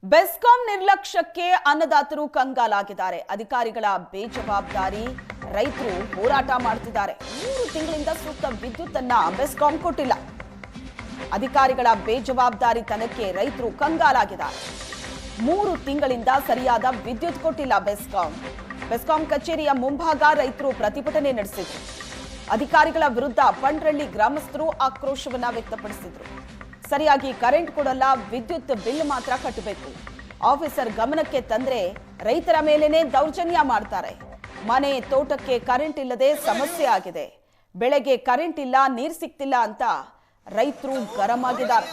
ಬೆಸ್ಕಾಂ ನಿರ್ಲಕ್ಷ್ಯಕ್ಕೆ ಅನ್ನದಾತರು ಕಂಗಾಲಾಗಿದ್ದಾರೆ. ಅಧಿಕಾರಿಗಳ ಬೇಜವಾಬ್ದಾರಿ, ರೈತರು ಹೋರಾಟ ಮಾಡುತ್ತಿದ್ದಾರೆ. 3 ತಿಂಗಳಿಂದ ಸೂಕ್ತ ವಿದ್ಯುತ್ ಅನ್ನ ಬೆಸ್ಕಾಂ ಕೊಟ್ಟಿಲ್ಲ. ಅಧಿಕಾರಿಗಳ ಬೇಜವಾಬ್ದಾರಿತನಕ್ಕೆ ರೈತರು ಕಂಗಾಲಾಗಿದ್ದಾರೆ. 3 ತಿಂಗಳಿಂದ ಸರಿಯಾದ ವಿದ್ಯುತ್ ಕೊಟ್ಟಿಲ್ಲ ಬೆಸ್ಕಾಂ ಕಚೇರಿಯ ಮುಂಭಾಗ ರೈತರು ಪ್ರತಿಭಟನೆ ನಡೆಸಿದರು. ಅಧಿಕಾರಿಗಳ ವಿರುದ್ಧ ಪಂಡ್ರಳ್ಳಿ ಗ್ರಾಮಸ್ಥರು ಆಕ್ರೋಶವನ್ನ ವ್ಯಕ್ತಪಡಿಸಿದರು. ಸರಿಯಾಗಿ ಕರೆಂಟ್ ಕೊಡಲ್ಲ, ವಿದ್ಯುತ್ ಬಿಲ್ ಮಾತ್ರ ಕಟ್ಟಬೇಕು. ಆಫೀಸರ್ ಗಮನಕ್ಕೆ ತಂದ್ರೆ ರೈತರ ಮೇಲೇನೆ ದೌರ್ಜನ್ಯ ಮಾಡ್ತಾರೆ. ಮನೆ ತೋಟಕ್ಕೆ ಕರೆಂಟ್ ಇಲ್ಲದೆ ಸಮಸ್ಯೆ ಆಗಿದೆ. ಬೆಳೆಗೆ ಕರೆಂಟ್ ಇಲ್ಲ, ನೀರು ಸಿಗ್ತಿಲ್ಲ ಅಂತ ರೈತರು ಗರಂ ಆಗಿದ್ದಾರೆ.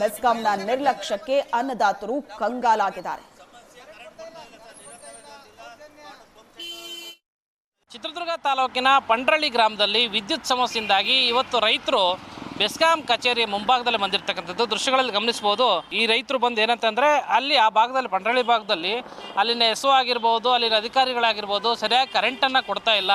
ಬೆಸ್ಕಾಂನ ನಿರ್ಲಕ್ಷ್ಯಕ್ಕೆ ಅನ್ನದಾತರು ಕಂಗಾಲಾಗಿದ್ದಾರೆ. ಚಿತ್ರದುರ್ಗ ತಾಲೂಕಿನ ಪಂಡ್ರಳ್ಳಿ ಗ್ರಾಮದಲ್ಲಿ ವಿದ್ಯುತ್ ಸಮಸ್ಯೆಯಿಂದಾಗಿ ಇವತ್ತು ರೈತರು ಬೆಸ್ಕಾಂ ಕಚೇರಿ ಮುಂಭಾಗದಲ್ಲಿ ಬಂದಿರತಕ್ಕಂಥದ್ದು ದೃಶ್ಯಗಳಲ್ಲಿ ಗಮನಿಸಬಹುದು. ಈ ರೈತರು ಬಂದು ಏನಂತಂದರೆ ಅಲ್ಲಿ ಆ ಭಾಗದಲ್ಲಿ ಪಂಡ್ರಳ್ಳಿ ಭಾಗದಲ್ಲಿ ಅಲ್ಲಿನ ಎಸ್ ಒ ಆಗಿರ್ಬೋದು, ಅಲ್ಲಿನ ಅಧಿಕಾರಿಗಳಾಗಿರ್ಬೋದು ಸರಿಯಾಗಿ ಕರೆಂಟನ್ನು ಕೊಡ್ತಾ ಇಲ್ಲ.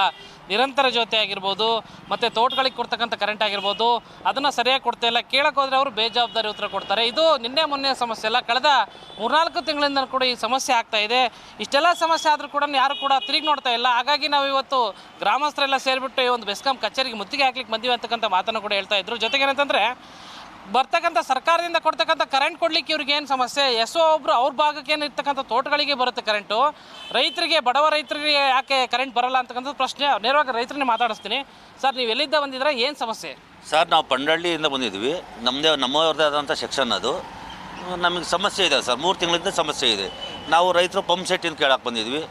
ನಿರಂತರ ಜ್ಯೋತಿ ಆಗಿರ್ಬೋದು ಮತ್ತು ತೋಟಗಳಿಗೆ ಕೊಡ್ತಕ್ಕಂಥ ಕರೆಂಟ್ ಆಗಿರ್ಬೋದು ಅದನ್ನು ಸರಿಯಾಗಿ ಕೊಡ್ತಾ ಇಲ್ಲ. ಕೇಳಕ್ಕೆ ಹೋದರೆ ಅವರು ಬೇಜವಾಬ್ದಾರಿ ಉತ್ತರ ಕೊಡ್ತಾರೆ. ಇದು ನಿನ್ನೆ ಮೊನ್ನೆ ಸಮಸ್ಯೆ ಅಲ್ಲ, ಕಳೆದ 3-4 ತಿಂಗಳಿಂದ ಕೂಡ ಈ ಸಮಸ್ಯೆ ಆಗ್ತಾ ಇದೆ. ಇಷ್ಟೆಲ್ಲ ಸಮಸ್ಯೆ ಆದರೂ ಕೂಡ ಯಾರು ಕೂಡ ತಿರುಗಿ ನೋಡ್ತಾ ಇಲ್ಲ. ಹಾಗಾಗಿ ನಾವು ಇವತ್ತು ಗ್ರಾಮಸ್ಥರೆಲ್ಲ ಸೇರಿಬಿಟ್ಟು ಈ ಒಂದು ಬೆಸ್ಕಾಂ ಕಚೇರಿಗೆ ಮುತ್ತಿಗೆ ಹಾಕ್ಲಿಕ್ಕೆ ಬಂದಿವಿ ಅಂತಕ್ಕಂಥ ಮಾತನ್ನು ಕೂಡ ಹೇಳ್ತಾ ಇದ್ರು. ಜೊತೆಗೆ ಏನಂತಂದರೆ ಬರ್ತಕ್ಕಂಥ ಸರ್ಕಾರದಿಂದ ಕೊಡ್ತಕ್ಕಂಥ ಕರೆಂಟ್ ಕೊಡ್ಲಿಕ್ಕೆ ಇವ್ರಿಗೆ ಏನು ಸಮಸ್ಯೆ, ಎಸ್ ಒ ಒಬ್ಬರು ಅವ್ರ ಭಾಗಕ್ಕೆ ಏನಿರ್ತಕ್ಕಂಥ ತೋಟಗಳಿಗೆ ಬರುತ್ತೆ ಕರೆಂಟು, ರೈತರಿಗೆ ಬಡವ ರೈತರಿಗೆ ಯಾಕೆ ಕರೆಂಟ್ ಬರಲ್ಲ ಅಂತಕ್ಕಂಥ ಪ್ರಶ್ನೆ ನೇರವಾಗಿ ರೈತರನ್ನೇ ಮಾತಾಡಿಸ್ತೀನಿ. ಸರ್, ನೀವು ಎಲ್ಲಿದ್ದ ಬಂದಿದ್ರೆ ಏನು ಸಮಸ್ಯೆ? ಸರ್, ನಾವು ಪಂಡ್ರಳ್ಳಿಯಿಂದ ಬಂದಿದ್ವಿ. ನಮ್ಮವ್ರದ್ದೇ ಆದಂಥ ಸೆಕ್ಷನ್ ಅದು. ನಮಗೆ ಸಮಸ್ಯೆ ಇದೆ ಸರ್, 3 ತಿಂಗಳಿಂದ ಸಮಸ್ಯೆ ಇದೆ. ನಾವು ರೈತರು ಪಂಪ್ ಸೆಟ್ಟಿನ ಕೇಳಕ್ಕೆ ಬಂದಿದ್ವಿ.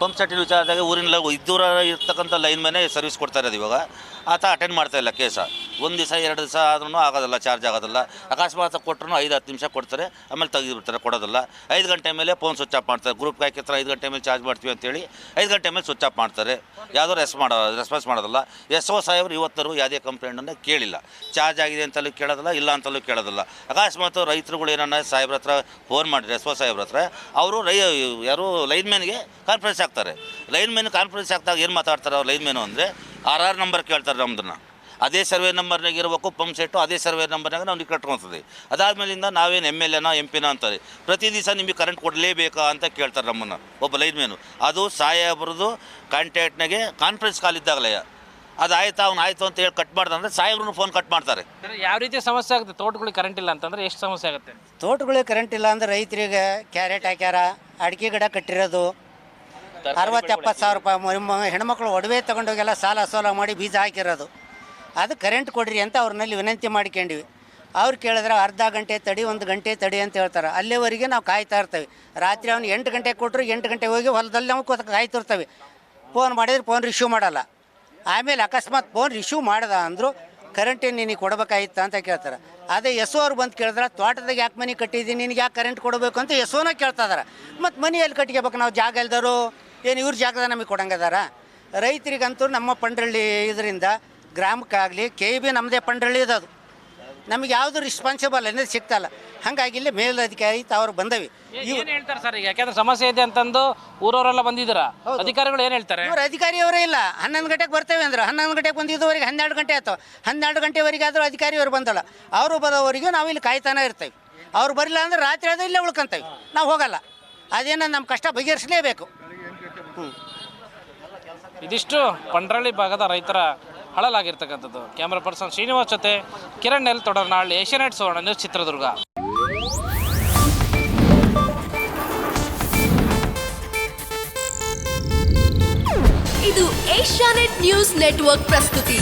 ಪಂಪ್ ಸೆಟ್ಟಿನ ವಿಚಾರದಾಗ ಊರಿನ ಇದ್ದೂರ ಇರ್ತಕ್ಕಂಥ ಲೈನ್ ಮೇಲೆ ಸರ್ವಿಸ್ ಕೊಡ್ತಾ ಇರೋದು. ಇವಾಗ ಆತ ಅಟೆಂಡ್ ಮಾಡ್ತಾ ಇಲ್ಲ ಕೇಸ. 1 ದಿವಸ 2 ದಿವಸ ಆದ್ರೂ ಆಗೋದಿಲ್ಲ, ಚಾರ್ಜ್ ಆಗೋದಿಲ್ಲ. ಅಕಸ್ಮಾತ್ ಕೊಟ್ಟರು 5-10 ನಿಮಿಷ ಕೊಡ್ತಾರೆ, ಆಮೇಲೆ ತೆಗೆದುಬಿಡ್ತಾರೆ, ಕೊಡೋದಿಲ್ಲ. 5 ಗಂಟೆ ಮೇಲೆ ಫೋನ್ ಸ್ವಿಚ್ ಆಫ್ ಮಾಡ್ತಾರೆ. ಗ್ರೂಪ್ಗೆ ಹಾಕಿರ್ತಾರೆ 5 ಗಂಟೆ ಮೇಲೆ ಚಾರ್ಜ್ ಮಾಡ್ತೀವಿ ಅಂತೇಳಿ 5 ಗಂಟೆ ಮೇಲೆ ಸ್ವಿಚ್ ಆಫ್ ಮಾಡ್ತಾರೆ. ಯಾವುದೋ ರೆಸ್ಪಾನ್ಸ್ ಮಾಡೋದಿಲ್ಲ. ಎಸ್ ಒ ಸಾಹೇಬ್ರು ಇವತ್ತರೂ ಯಾವುದೇ ಕಂಪ್ಲೇಂಟನ್ನು ಕೇಳಿಲ್ಲ. ಚಾರ್ಜ್ ಆಗಿದೆ ಅಂತಲೂ ಕೇಳೋದಿಲ್ಲ, ಇಲ್ಲ ಅಂತಲೂ ಕೇಳೋದಿಲ್ಲ. ಅಕಸ್ಮಾತ್ ರೈತರುಗಳು ಏನನ್ನ ಸಾಹೇಬ್ರ ಹತ್ರ ಫೋನ್ ಮಾಡಿರಿ, ಎಸ್ ಒ ಸಾಹೇಬ್ರ ಹತ್ರ, ಅವರು ಯಾರು ಲೈನ್ಮ್ಯಾನ್ಗೆ ಕಾನ್ಫರೆನ್ಸ್ ಆಗ್ತಾರೆ. ಲೈನ್ಮ್ಯಾನ್ ಕಾನ್ಫರೆನ್ಸ್ ಆಗ್ದಾಗ ಏನು ಮಾತಾಡ್ತಾರೆ ಅವ್ರು ಲೈನ್ಮ್ಯಾನು ಅಂದರೆ RR ನಂಬರ್ ಕೇಳ್ತಾರೆ ನಮ್ಮದನ್ನು. ಅದೇ ಸರ್ವೆ ನಂಬರ್ನಾಗ ಇರಬೇಕು ಪಂಪ್ ಸೆಟ್ಟು, ಅದೇ ಸರ್ವೆ ನಂಬರ್ನಾಗ ನಾವು ಕಟ್ಕೊಳ್ತದೆ. ಅದಾದಮೇಲಿಂದ ನಾವೇನು MLA ನೋ MP ನೋ ಅಂತಾರೆ. ಪ್ರತಿ ದಿವಸ ನಿಮಗೆ ಕರೆಂಟ್ ಕೊಡಲೇಬೇಕಾ ಅಂತ ಕೇಳ್ತಾರೆ ನಮ್ಮನ್ನು ಒಬ್ಬ ಲೈನ್ಮ್ಯಾನು. ಅದು ಸಾಹೇಬ್ರದ್ದು ಕಾಂಟ್ಯಾಕ್ಟ್ನಾಗೆ ಕಾನ್ಫರೆನ್ಸ್ ಕಾಲ್ ಇದ್ದಾಗಲೇ ಅದು ಆಯ್ತು, ಅವ್ನು ಆಯಿತು ಅಂತ ಹೇಳಿ ಕಟ್ ಮಾಡ್ದಂದ್ರೆ ಸಾಹೇಬ್ರನ್ನ ಫೋನ್ ಕಟ್ ಮಾಡ್ತಾರೆ. ಯಾವ ರೀತಿ ಸಮಸ್ಯೆ ಆಗುತ್ತೆ? ತೋಟಗಳಿಗೆ ಕರೆಂಟ್ ಇಲ್ಲ ಅಂತಂದರೆ ಎಷ್ಟು ಸಮಸ್ಯೆ ಆಗುತ್ತೆ? ತೋಟಗಳಿಗೆ ಕರೆಂಟ್ ಇಲ್ಲ ಅಂದರೆ ರೈತರಿಗೆ ಕ್ಯಾರೆಟ್ ಹಾಕ್ಯಾರ, ಅಡಿಕೆ ಗಿಡ ಕಟ್ಟಿರೋದು 60-70 ಸಾವಿರ ರೂಪಾಯಿ. ಹೆಣ್ಮಕ್ಳು ಒಡವೆ ತೊಗೊಂಡೋಗೆಲ್ಲ ಸಾಲ ಮಾಡಿ ಬೀಜ ಹಾಕಿರೋದು. ಅದು ಕರೆಂಟ್ ಕೊಡ್ರಿ ಅಂತ ಅವ್ರನ್ನಲ್ಲಿ ವಿನಂತಿ ಮಾಡ್ಕೊಂಡಿವಿ. ಅವ್ರು ಕೇಳಿದ್ರೆ ಅರ್ಧ ಗಂಟೆ ತಡಿ, 1 ಗಂಟೆ ತಡಿ ಅಂತ ಹೇಳ್ತಾರೆ. ಅಲ್ಲಿವರೆಗೆ ನಾವು ಕಾಯ್ತಾ ಇರ್ತೀವಿ. ರಾತ್ರಿ ಅವ್ನು 8 ಗಂಟೆಗೆ ಕೊಟ್ಟರು 8 ಗಂಟೆ ಹೋಗಿ ಹೊಲದಲ್ಲಿ ನಾವು ಕಾಯ್ತಿರ್ತೀವಿ. ಫೋನ್ ಮಾಡಿದ್ರೆ ಫೋನ್ ರಿಸೀವ್ ಮಾಡಲ್ಲ. ಆಮೇಲೆ ಅಕಸ್ಮಾತ್ ಫೋನ್ ರಿಸೀವ್ ಮಾಡ್ದ ಅಂದರು ಕರೆಂಟೇನು ನಿನಗೆ ಕೊಡಬೇಕಾಗಿತ್ತು ಅಂತ ಕೇಳ್ತಾರೆ. ಅದೇ ಎಸ್ ಒ ಅವ್ರು ಬಂದು ಕೇಳಿದ್ರೆ ತೋಟದಾಗ ಯಾಕೆ ಮನೆ ಕಟ್ಟಿದ್ದೀನಿ, ನಿನಗೆ ಯಾಕೆ ಕರೆಂಟ್ ಕೊಡಬೇಕು ಅಂತ ಎಸ್ ಒನ ಕೇಳ್ತಾ ಇದಾರೆ. ಮತ್ತು ಮನೆ ಎಲ್ಲಿ ಕಟ್ಕೋಬೇಕು? ನಾವು ಜಾಗ ಇಲ್ದರು ಏನು ಇವ್ರ ಜಾಗದ ನಮಗೆ ಕೊಡಂಗದಾರ? ರೈತರಿಗಂತೂ ನಮ್ಮ ಪಂಡ್ರಳ್ಳಿ ಇದರಿಂದ ಗ್ರಾಮಕ್ಕಾಗಲಿ KEB ನಮ್ಮದೇ ಪಂಡ್ರಳ್ಳಿ ಇರೋದು, ನಮಗೆ ಯಾವುದು ರೆಸ್ಪಾನ್ಸಿಬಲ್ ಅನ್ನೋದು ಸಿಗ್ತಲ್ಲ. ಹಾಗಾಗಿ ಇಲ್ಲಿ ಮೇಲಧಿಕಾರಿ ಅವ್ರು ಬಂದವಿ. ಏನು ಹೇಳ್ತಾರೆ ಸರ್? ಈಗ ಯಾಕೆಂದ್ರೆ ಸಮಸ್ಯೆ ಇದೆ ಅಂತಂದು ಊರವರೆಲ್ಲ ಬಂದಿದ್ದೀರಾ, ಅಧಿಕಾರಿಗಳು ಏನು ಹೇಳ್ತಾರೆ? ಇವರು ಅಧಿಕಾರಿಯವರೇ ಇಲ್ಲ. 11 ಗಂಟೆಗೆ ಬರ್ತೇವೆ ಅಂದ್ರೆ 11 ಗಂಟೆಗೆ ಬಂದಿದ್ದವರೆಗೆ 12 ಗಂಟೆ ಆಯ್ತು. 12 ಗಂಟೆವರೆಗೆ ಆದರೂ ಅಧಿಕಾರಿಯವರು ಬಂದಲ್ಲ. ಅವರು ಬರೋವರೆಗೂ ನಾವು ಇಲ್ಲಿ ಕಾಯ್ತಾನೆ ಇರ್ತೇವೆ. ಅವ್ರು ಬರಲಿಲ್ಲ ಅಂದ್ರೆ ರಾತ್ರಿ ಆದರೂ ಇಲ್ಲೇ ಉಳ್ಕೊಂತೇವೆ, ನಾವು ಹೋಗಲ್ಲ. ಅದೇನೋ ನಮ್ಮ ಕಷ್ಟ ಬಗೆಹರಿಸಲೇಬೇಕು. ಇದಿಷ್ಟು ಪಂಡ್ರಳ್ಳಿ ಭಾಗದ ರೈತರ ಹಳಲಾಗಿರ್ತಕ್ಕಂಥದ್ದು. ಕ್ಯಾಮ್ರಾ ಪರ್ಸನ್ ಶ್ರೀನಿವಾಸ್ ಜೊತೆ ಕಿರಣ್ ಎಲ್ ತೊಡರ್ನಾಳ್, ಏಷ್ಯಾನೆಟ್ ಸುವರ್ಣ ನ್ಯೂಸ್, ಚಿತ್ರದುರ್ಗ. ಇದು ಏಷ್ಯಾನೆಟ್ ನ್ಯೂಸ್ ನೆಟ್ವರ್ಕ್ ಪ್ರಸ್ತುತಿ.